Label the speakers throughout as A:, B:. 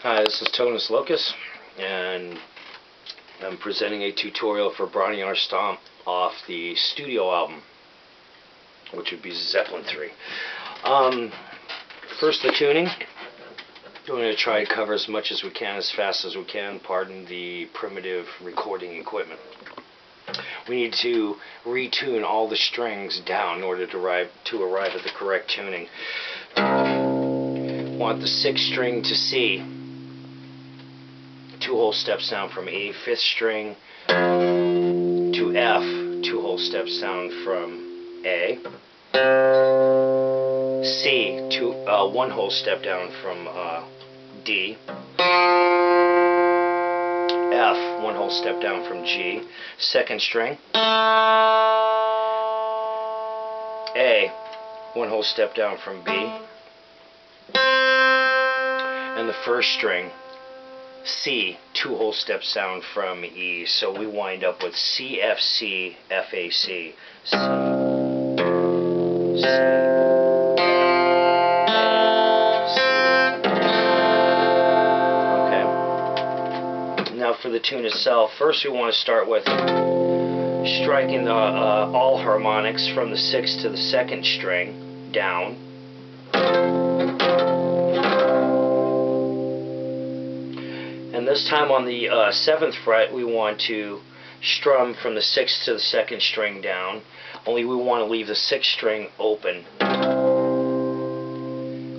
A: Hi, this is Tonus Locus, and I'm presenting a tutorial for Bron-Y-Aur Stomp off the studio album, which would be Zeppelin 3. First, the tuning. We're going to try to cover as much as we can, as fast as we can, pardon the primitive recording equipment. We need to retune all the strings down in order to arrive at the correct tuning. Want the 6th string to C, 2 whole steps down from E, 5th string to F, 2 whole steps down from A, C, 1 whole step down from D, F, 1 whole step down from G, 2nd string, A, 1 whole step down from B, and the 1st string, C, 2 whole steps down from E. So we wind up with C, F, C, F, A, C. C, C, okay. Now for the tune itself, first we want to start with striking the all harmonics from the 6th to the 2nd string down. And this time on the 7th fret, we want to strum from the 6th to the 2nd string down, only we want to leave the 6th string open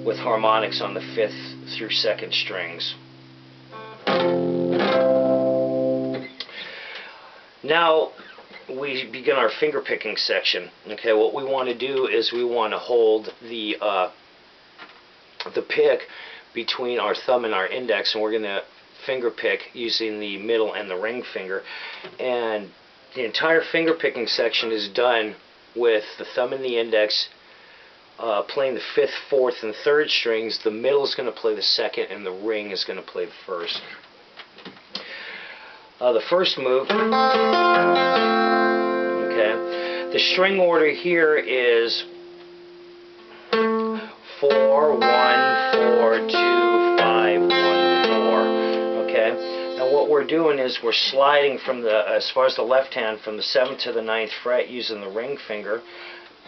A: with harmonics on the 5th through 2nd strings. Now we begin our finger picking section. Okay, what we want to do is we want to hold the pick between our thumb and our index, and we're going to finger pick using the middle and the ring finger, and the entire finger picking section is done with the thumb and the index playing the 5th, 4th, and 3rd strings. The middle is going to play the 2nd, and the ring is going to play the 1st. The first move, okay, the string order here is 4, 1, 4, 2, 5, 1, 4. Okay. Now what we're doing is we're sliding from the, as far as the left hand, from the 7th to the 9th fret using the ring finger,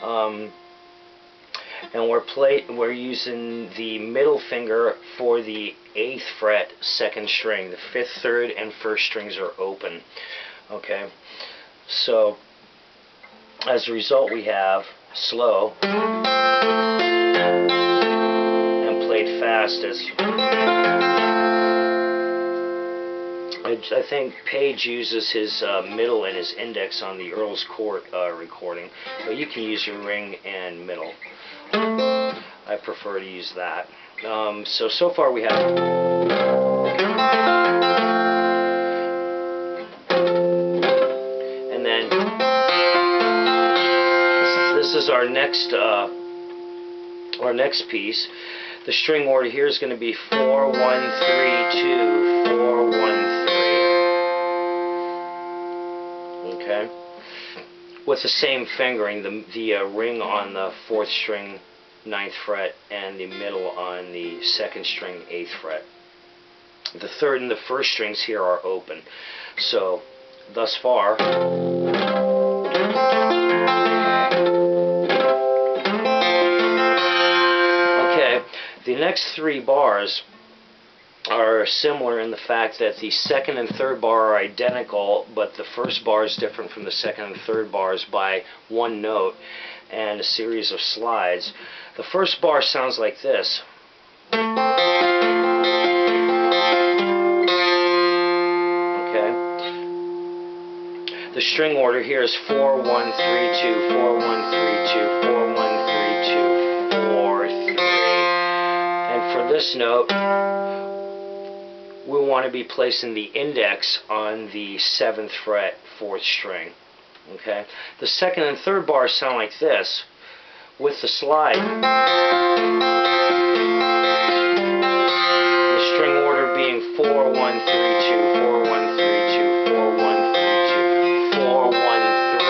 A: and we're using the middle finger for the 8th fret 2nd string. The 5th, 3rd, and 1st strings are open. Okay. So as a result, we have slow and played fast as. I think Page uses his middle and his index on the Earl's Court recording, but you can use your ring and middle. I prefer to use that. So far we have, and then this is our next piece. The string order here is going to be 4, 1, 3, 2, 4, 1, 3. Okay? With the same fingering, the ring on the 4th string, 9th fret, and the middle on the 2nd string, 8th fret. The 3rd and the 1st strings here are open. So, thus far, the next 3 bars are similar in the fact that the 2nd and 3rd bar are identical, but the 1st bar is different from the 2nd and 3rd bars by 1 note and a series of slides. The 1st bar sounds like this. Okay. The string order here is 4, 1, 3, 2, 4, 1, 3, 2, 4, 1, 3, 2, 4, 3. For this note, we want to be placing the index on the 7th fret, 4th string. Okay? The 2nd and 3rd bars sound like this, with the slide. The string order being 4, 1, 3, 2, 4, 1, 3, 2, 4, 1, 3, 2, 4, 1, 3.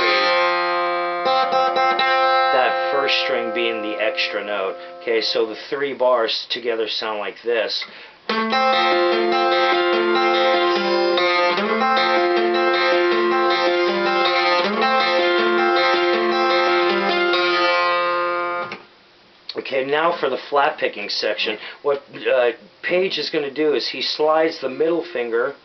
A: That 1st string being the extra note. Okay, so the 3 bars together sound like this. Okay, now for the flat picking section. What Page is going to do is he slides the middle finger.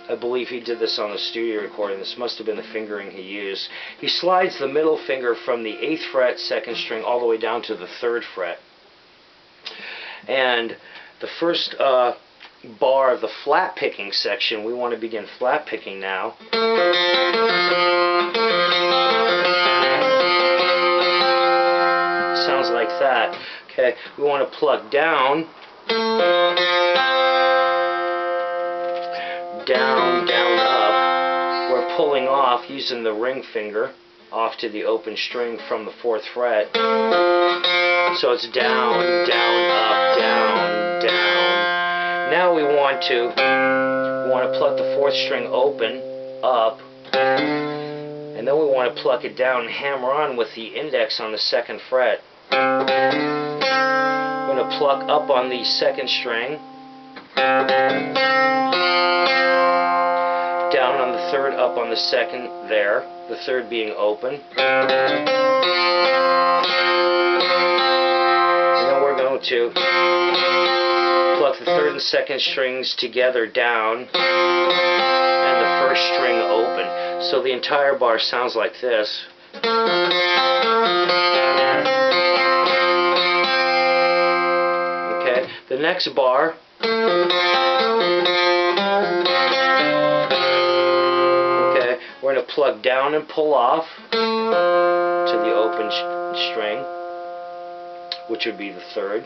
A: I believe he did this on the studio recording. This must have been the fingering he used. He slides the middle finger from the 8th fret, 2nd string, all the way down to the 3rd fret. And the first bar of the flat picking section, we want to begin flat picking now. Sounds like that. Okay, we want to pluck down. Down, down, up. We're pulling off using the ring finger off to the open string from the 4th fret. So it's down, down, up, down, down. Now we want to pluck the 4th string open, up, and then we want to pluck it down and hammer on with the index on the 2nd fret. We're going to pluck up on the 2nd string, down on the 3rd, up on the 2nd there, the 3rd being open. And then we're going to pluck the 3rd and 2nd strings together down and the 1st string open. So the entire bar sounds like this. Okay, the next bar. We're going to plug down and pull off to the open string, which would be the 3rd.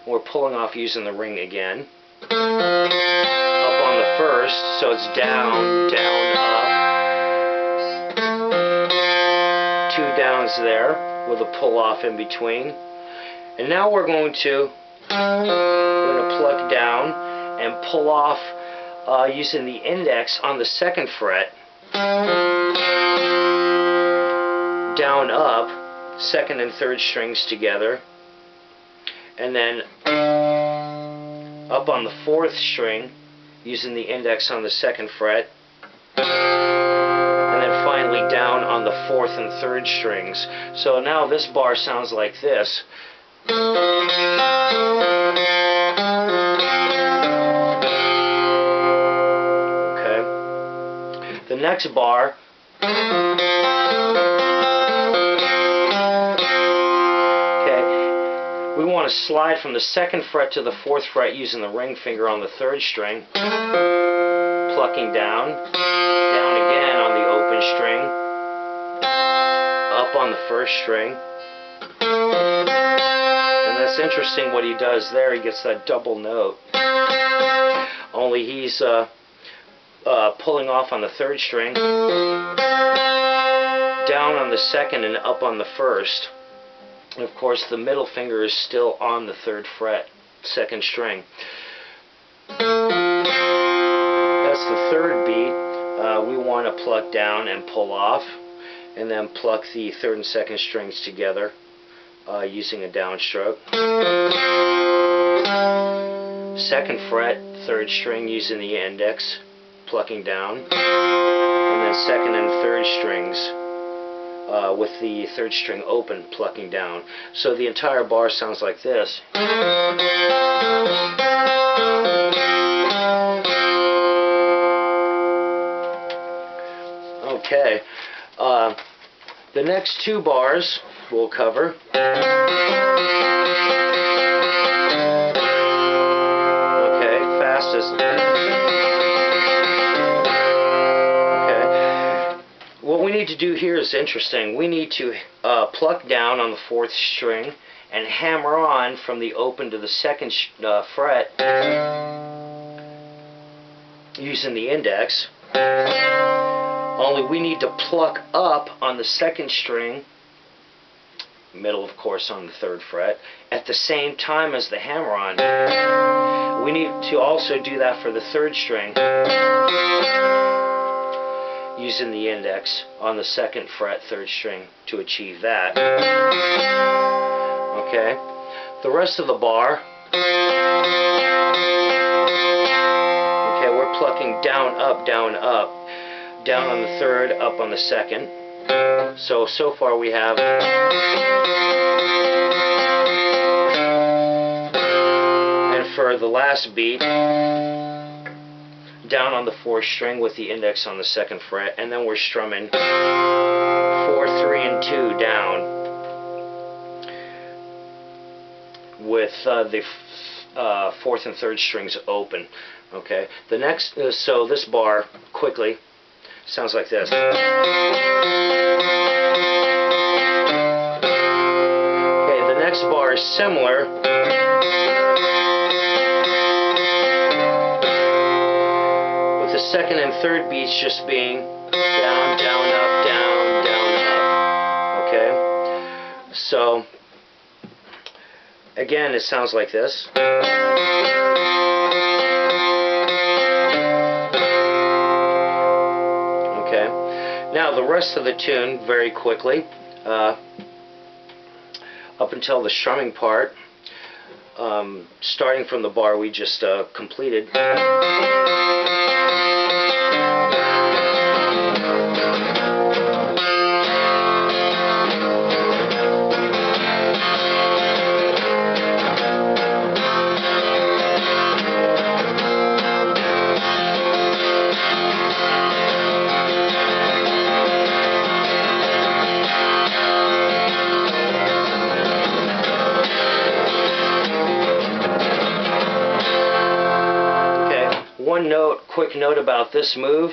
A: And we're pulling off using the ring again. Up on the 1st, so it's down, down, up. 2 downs there with a pull off in between. And now we're going to pluck down and pull off using the index on the 2nd fret. Down, up, 2nd and 3rd strings together, and then up on the 4th string using the index on the 2nd fret, and then finally down on the 4th and 3rd strings. So now this bar sounds like this. The next bar, okay, we want to slide from the 2nd fret to the 4th fret using the ring finger on the 3rd string, plucking down, down again on the open string, up on the 1st string. And that's interesting what he does there. He gets that double note. Only he's pulling off on the 3rd string, down on the 2nd and up on the 1st. And of course the middle finger is still on the 3rd fret, 2nd string. That's the 3rd beat. We want to pluck down and pull off, and then pluck the 3rd and 2nd strings together using a downstroke. 2nd fret, 3rd string using the index, plucking down, and then 2nd and 3rd strings with the 3rd string open, plucking down. So the entire bar sounds like this. Okay, the next 2 bars we'll cover. Okay, fastest. What we need to do here is interesting. We need to pluck down on the 4th string and hammer on from the open to the 2nd fret using the index. Only we need to pluck up on the 2nd string, middle of course on the 3rd fret, at the same time as the hammer on. We need to also do that for the 3rd string, using the index on the 2nd fret, 3rd string, to achieve that. Okay, the rest of the bar plucking down, up, down on the third, up on the second. So far we have, and for the last beat, down on the 4th string with the index on the 2nd fret, and then we're strumming 4, 3, and 2 down with the 4th and 3rd strings open. Okay, the next, so this bar quickly sounds like this. Okay, the next bar is similar. With the 2nd and 3rd beats just being down, down, up, down, down, up. Okay, so again, it sounds like this. Okay, now the rest of the tune, very quickly, up until the strumming part, starting from the bar we just completed. Quick note about this move.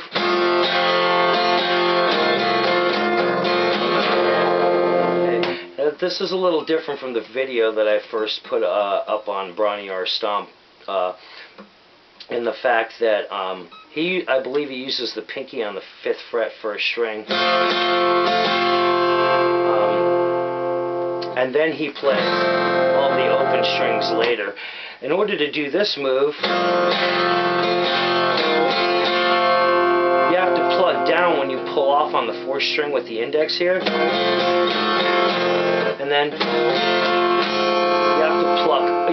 A: Okay. This is a little different from the video that I first put up on Bron-Y-Aur Stomp, in the fact that I believe he uses the pinky on the 5th fret 1st string, and then he plays all the open strings later. In order to do this move, you have to plug down when you pull off on the 4th string with the index here, and then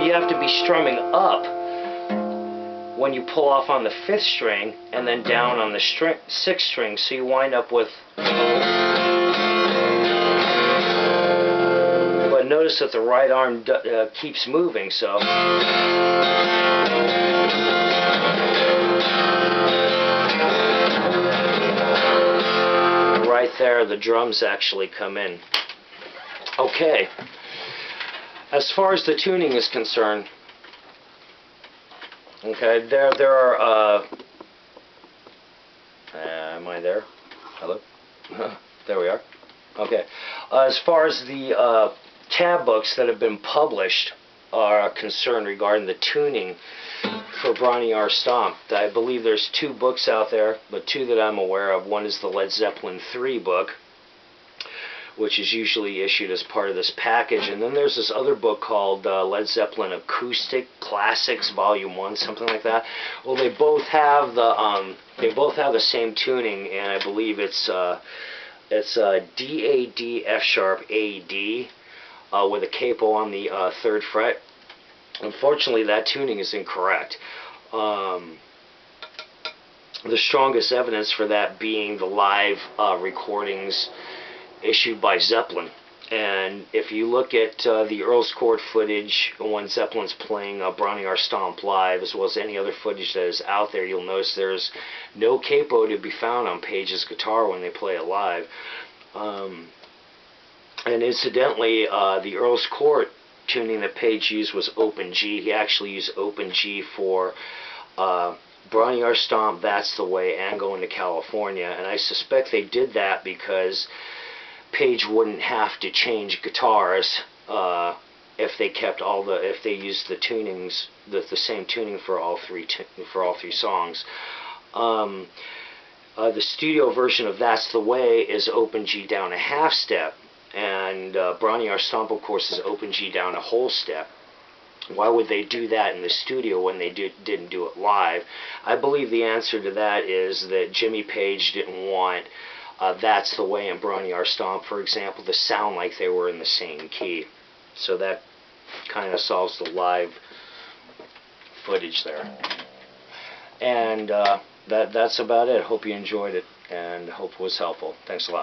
A: you have to be strumming up when you pull off on the 5th string, and then down on the 6th string, so you wind up with. But notice that the right arm keeps moving, so. Right there, the drums actually come in. Okay, as far as the tuning is concerned, okay, there are, am I there? Hello? There we are. Okay, as far as the tab books that have been published are concerned regarding the tuning for Bron-Y-Aur Stomp, I believe there's 2 books out there, but 2 that I'm aware of. One is the Led Zeppelin 3 book, which is usually issued as part of this package, and then there's this other book called Led Zeppelin Acoustic Classics Volume 1, something like that. Well, they both have the same tuning, and I believe it's D-A-D F-sharp A-D with a capo on the 3rd fret. Unfortunately, that tuning is incorrect. The strongest evidence for that being the live recordings issued by Zeppelin. And if you look at the Earl's Court footage when Zeppelin's playing Bron-Y-Aur Stomp live, as well as any other footage that is out there, you'll notice there's no capo to be found on Page's guitar when they play it live. And incidentally, the Earl's Court tuning that Page used was open G. He actually used open G for Bron-Y-Aur Stomp, That's the Way, and Going to California. And I suspect they did that because Page wouldn't have to change guitars if they kept if they used the tunings, the same tuning for all three songs. The studio version of That's the Way is open G down a half step, and Bron-Y-Aur Stomp, of course, is open G down a whole step. Why would they do that in the studio when they didn't do it live? I believe the answer to that is that Jimmy Page didn't want That's the Way and Bron-Y-Aur Stomp, for example, to sound like they were in the same key. So that kind of solves the live footage there. And that's about it. Hope you enjoyed it and hope it was helpful. Thanks a lot.